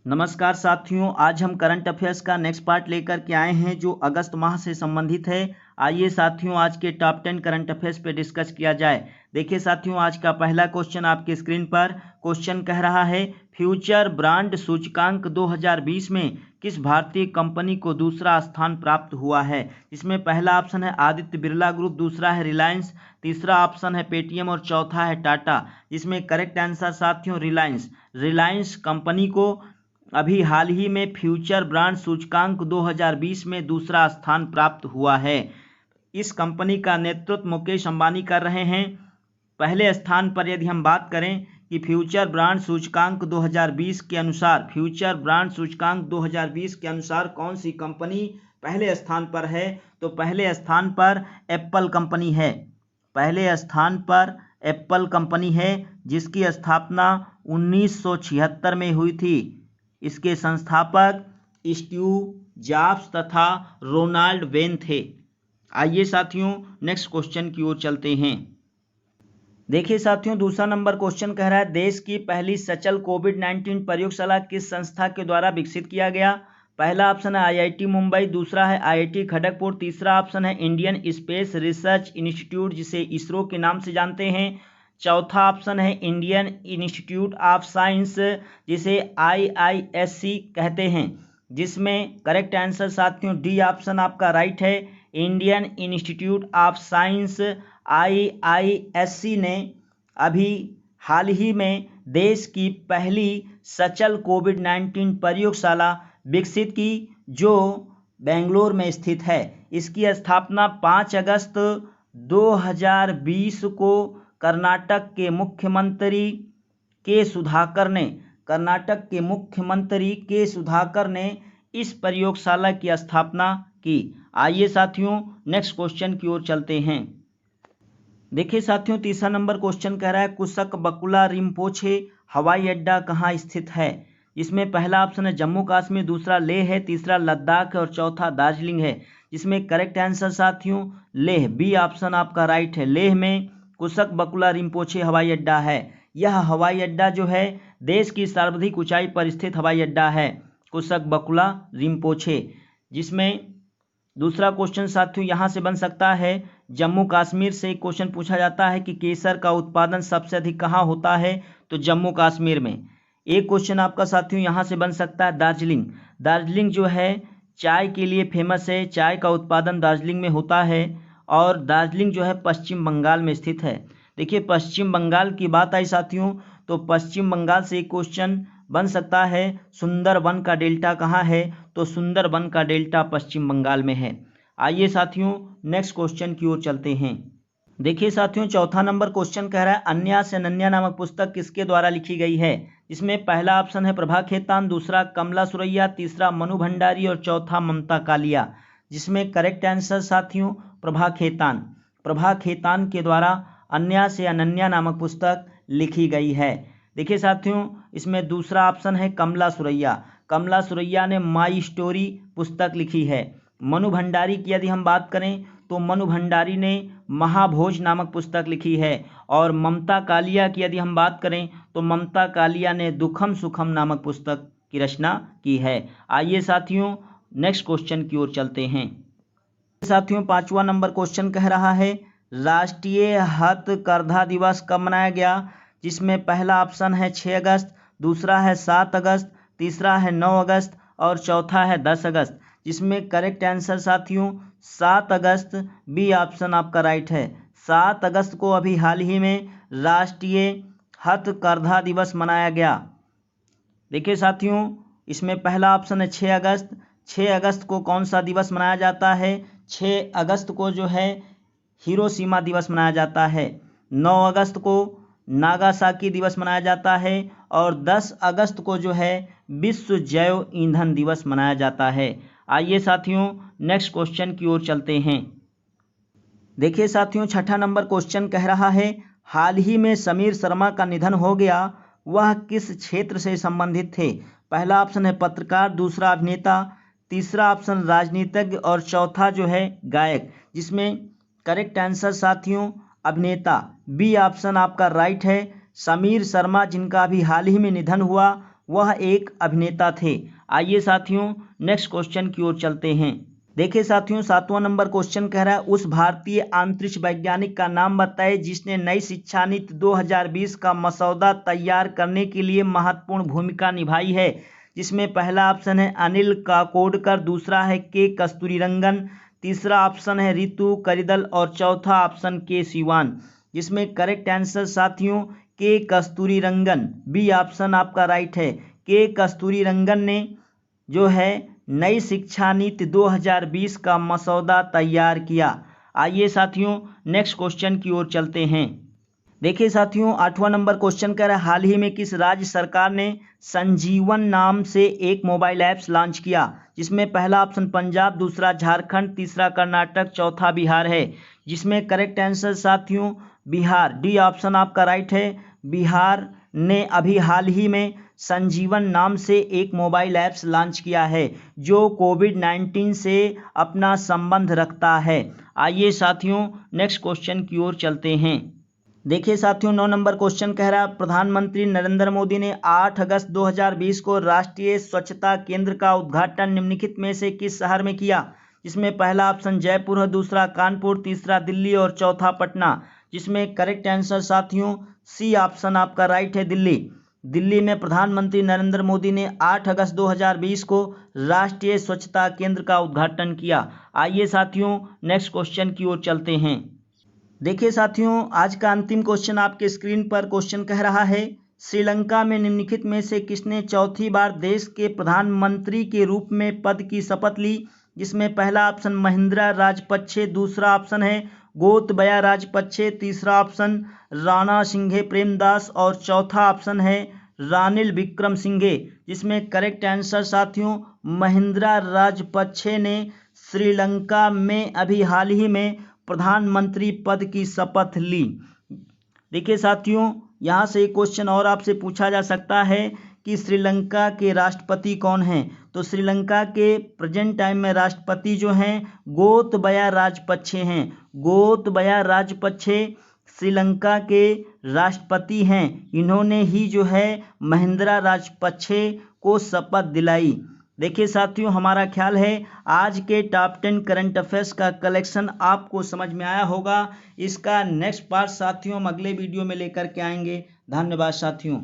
नमस्कार साथियों, आज हम करंट अफेयर्स का नेक्स्ट पार्ट लेकर के आए हैं जो अगस्त माह से संबंधित है। आइए साथियों, आज के टॉप 10 करंट अफेयर्स पे डिस्कस किया जाए। देखिए साथियों, आज का पहला क्वेश्चन आपके स्क्रीन पर क्वेश्चन कह रहा है, फ्यूचर ब्रांड सूचकांक 2020 में किस भारतीय कंपनी को दूसरा स्थान प्राप्त हुआ है। इसमें पहला ऑप्शन है आदित्य बिरला ग्रुप, दूसरा है रिलायंस, तीसरा ऑप्शन है पेटीएम और चौथा है टाटा। जिसमें करेक्ट आंसर साथियों रिलायंस कंपनी को अभी हाल ही में फ्यूचर ब्रांड सूचकांक 2020 में दूसरा स्थान प्राप्त हुआ है। इस कंपनी का नेतृत्व मुकेश अंबानी कर रहे हैं। पहले स्थान पर यदि हम बात करें कि फ्यूचर ब्रांड सूचकांक 2020 के अनुसार कौन सी कंपनी पहले स्थान पर है, तो पहले स्थान पर एप्पल कंपनी है। पहले स्थान पर एप्पल कंपनी है जिसकी स्थापना 1976 में हुई थी। इसके संस्थापक स्टीव जॉब्स तथा रोनाल्ड वेन थे। आइए साथियों, नेक्स्ट क्वेश्चन की ओर चलते हैं। देखिए साथियों, दूसरा नंबर क्वेश्चन कह रहा है, देश की पहली सचल कोविड-19 प्रयोगशाला किस संस्था के द्वारा विकसित किया गया। पहला ऑप्शन है आईआईटी मुंबई, दूसरा है आईआईटी खड़गपुर, तीसरा ऑप्शन है इंडियन स्पेस रिसर्च इंस्टीट्यूट जिसे इसरो के नाम से जानते हैं, चौथा ऑप्शन है इंडियन इंस्टीट्यूट ऑफ साइंस जिसे IISc कहते हैं। जिसमें करेक्ट आंसर साथियों डी ऑप्शन आपका राइट है। Indian institute of science IISc ने अभी हाल ही में देश की पहली सचल कोविड-19 प्रयोगशाला विकसित की जो बेंगलोर में स्थित है। इसकी स्थापना 5 अगस्त 2020 को कर्नाटक के मुख्यमंत्री के सुधाकर ने इस प्रयोगशाला की स्थापना की। आइए साथियों, नेक्स्ट क्वेश्चन की ओर चलते हैं। देखिए साथियों, तीसरा नंबर क्वेश्चन कह रहा है, कुशक बकुला रिम्पोछे हवाई अड्डा कहाँ स्थित है। इसमें पहला ऑप्शन है जम्मू कश्मीर, दूसरा लेह है, तीसरा लद्दाख है और चौथा दार्जिलिंग है। जिसमें करेक्ट आंसर साथियों लेह, बी ऑप्शन आपका राइट है। लेह में कुशक बकुला रिम्पोछे हवाई अड्डा है। यह हवाई अड्डा जो है देश की सर्वाधिक ऊंचाई पर स्थित हवाई अड्डा है, कुशक बकुला रिम्पोछे। जिसमें दूसरा क्वेश्चन साथियों यहाँ से बन सकता है, जम्मू कश्मीर से क्वेश्चन पूछा जाता है कि केसर का उत्पादन सबसे अधिक कहाँ होता है, तो जम्मू कश्मीर में। एक क्वेश्चन आपका साथियों यहाँ से बन सकता है दार्जिलिंग जो है चाय के लिए फेमस है, चाय का उत्पादन दार्जिलिंग में होता है और दार्जिलिंग जो है पश्चिम बंगाल में स्थित है। देखिए पश्चिम बंगाल की बात आई साथियों, तो पश्चिम बंगाल से एक क्वेश्चन बन सकता है, सुंदरबन का डेल्टा कहाँ है, तो सुंदरबन का डेल्टा पश्चिम बंगाल में है। आइए साथियों, नेक्स्ट क्वेश्चन की ओर चलते हैं। देखिए साथियों, चौथा नंबर क्वेश्चन कह रहा है, अन्या से अनन्या नामक पुस्तक किसके द्वारा लिखी गई है। इसमें पहला ऑप्शन है प्रभा खेतान, दूसरा कमला सुरैया, तीसरा मनु भंडारी और चौथा ममता कालिया। जिसमें करेक्ट आंसर साथियों प्रभा खेतान के द्वारा अन्या से अनन्या नामक पुस्तक लिखी गई है। देखिए साथियों, इसमें दूसरा ऑप्शन है कमला सुरैया ने माई स्टोरी पुस्तक लिखी है। मनु भंडारी की यदि हम बात करें तो मनु भंडारी ने महाभोज नामक पुस्तक लिखी है और ममता कालिया की यदि हम बात करें तो ममता कालिया ने दुखम सुखम नामक पुस्तक की रचना की है। आइए साथियों, नेक्स्ट क्वेश्चन की ओर चलते हैं। साथियों, पांचवा नंबर क्वेश्चन कह रहा है, राष्ट्रीय हथकरघा दिवस कब मनाया गया। जिसमें पहला ऑप्शन है 6 अगस्त, दूसरा है 7 अगस्त, तीसरा है 9 अगस्त और चौथा है 10 अगस्त। जिसमें करेक्ट आंसर साथियों 7 अगस्त, बी ऑप्शन आपका राइट है। 7 अगस्त को अभी हाल ही में राष्ट्रीय हथकरघा दिवस मनाया गया। देखिए साथियों, इसमें पहला ऑप्शन है 6 अगस्त। 6 अगस्त को कौन सा दिवस मनाया जाता है, 6 अगस्त को जो है हिरोशिमा दिवस मनाया जाता है। 9 अगस्त को नागासाकी दिवस मनाया जाता है और 10 अगस्त को जो है विश्व जैव ईंधन दिवस मनाया जाता है। आइए साथियों, नेक्स्ट क्वेश्चन की ओर चलते हैं। देखिए साथियों, छठा नंबर क्वेश्चन कह रहा है, हाल ही में समीर शर्मा का निधन हो गया, वह किस क्षेत्र से संबंधित थे। पहला ऑप्शन है पत्रकार, दूसरा अभिनेता, तीसरा ऑप्शन राजनीतिज्ञ और चौथा जो है गायक। जिसमें करेक्ट आंसर साथियों अभिनेता, बी ऑप्शन आपका राइट है। समीर शर्मा जिनका अभी हाल ही में निधन हुआ वह एक अभिनेता थे। आइए साथियों नेक्स्ट क्वेश्चन की ओर चलते हैं। देखिए साथियों 7वां नंबर क्वेश्चन कह रहा है उस भारतीय अंतरिक्ष वैज्ञानिक का नाम बताएं जिसने नई शिक्षा नीति 2020 का मसौदा तैयार करने के लिए महत्वपूर्ण भूमिका निभाई है। जिसमें पहला ऑप्शन है अनिल काकोडकर, दूसरा है के कस्तूरीरंगन, तीसरा ऑप्शन है रितु करिदल और चौथा ऑप्शन के सिवान। जिसमें करेक्ट आंसर साथियों के कस्तूरीरंगन, बी ऑप्शन आपका राइट है। के कस्तूरीरंगन ने जो है नई शिक्षा नीति 2020 का मसौदा तैयार किया। आइए साथियों नेक्स्ट क्वेश्चन की ओर चलते हैं। देखिए साथियों 8वां नंबर क्वेश्चन कह रहा है हाल ही में किस राज्य सरकार ने संजीवन नाम से एक मोबाइल ऐप्स लॉन्च किया। जिसमें पहला ऑप्शन पंजाब, दूसरा झारखंड, तीसरा कर्नाटक, चौथा बिहार है। जिसमें करेक्ट आंसर साथियों बिहार, डी ऑप्शन आपका राइट है। बिहार ने अभी हाल ही में संजीवन नाम से एक मोबाइल ऐप्स लॉन्च किया है जो कोविड-19 से अपना संबंध रखता है। आइए साथियों नेक्स्ट क्वेश्चन की ओर चलते हैं। देखिए साथियों 9 नंबर क्वेश्चन कह रहा है प्रधानमंत्री नरेंद्र मोदी ने 8 अगस्त 2020 को राष्ट्रीय स्वच्छता केंद्र का उद्घाटन निम्नलिखित में से किस शहर में किया। जिसमें पहला ऑप्शन जयपुर है, दूसरा कानपुर, तीसरा दिल्ली और चौथा पटना। जिसमें करेक्ट आंसर साथियों सी ऑप्शन आपका राइट है, दिल्ली। दिल्ली में प्रधानमंत्री नरेंद्र मोदी ने 8 अगस्त 2020 को राष्ट्रीय स्वच्छता केंद्र का उद्घाटन किया। आइए साथियों नेक्स्ट क्वेश्चन की ओर चलते हैं। देखिए साथियों आज का अंतिम क्वेश्चन आपके स्क्रीन पर क्वेश्चन कह रहा है श्रीलंका में निम्नलिखित में से किसने चौथी बार देश के प्रधानमंत्री के रूप में पद की शपथ ली। जिसमें पहला ऑप्शन महिंद्रा राजपक्षे, दूसरा ऑप्शन है गोतबया राजपक्षे, तीसरा ऑप्शन राणा सिंघे प्रेमदास और चौथा ऑप्शन है रानिल विक्रमसिंघे। जिसमें करेक्ट आंसर साथियों महिंद्रा राजपक्षे ने श्रीलंका में अभी हाल ही में प्रधानमंत्री पद की शपथ ली। देखिए साथियों यहाँ से एक क्वेश्चन और आपसे पूछा जा सकता है कि श्रीलंका के राष्ट्रपति कौन हैं। तो श्रीलंका के प्रेजेंट टाइम में राष्ट्रपति जो हैं गोतबया राजपक्षे हैं। गोतबया राजपक्षे श्रीलंका के राष्ट्रपति हैं। इन्होंने ही जो है महिंद्रा राजपक्षे को शपथ दिलाई। देखिए साथियों हमारा ख्याल है आज के टॉप 10 करंट अफेयर्स का कलेक्शन आपको समझ में आया होगा। इसका नेक्स्ट पार्ट साथियों हम अगले वीडियो में लेकर के आएंगे। धन्यवाद साथियों।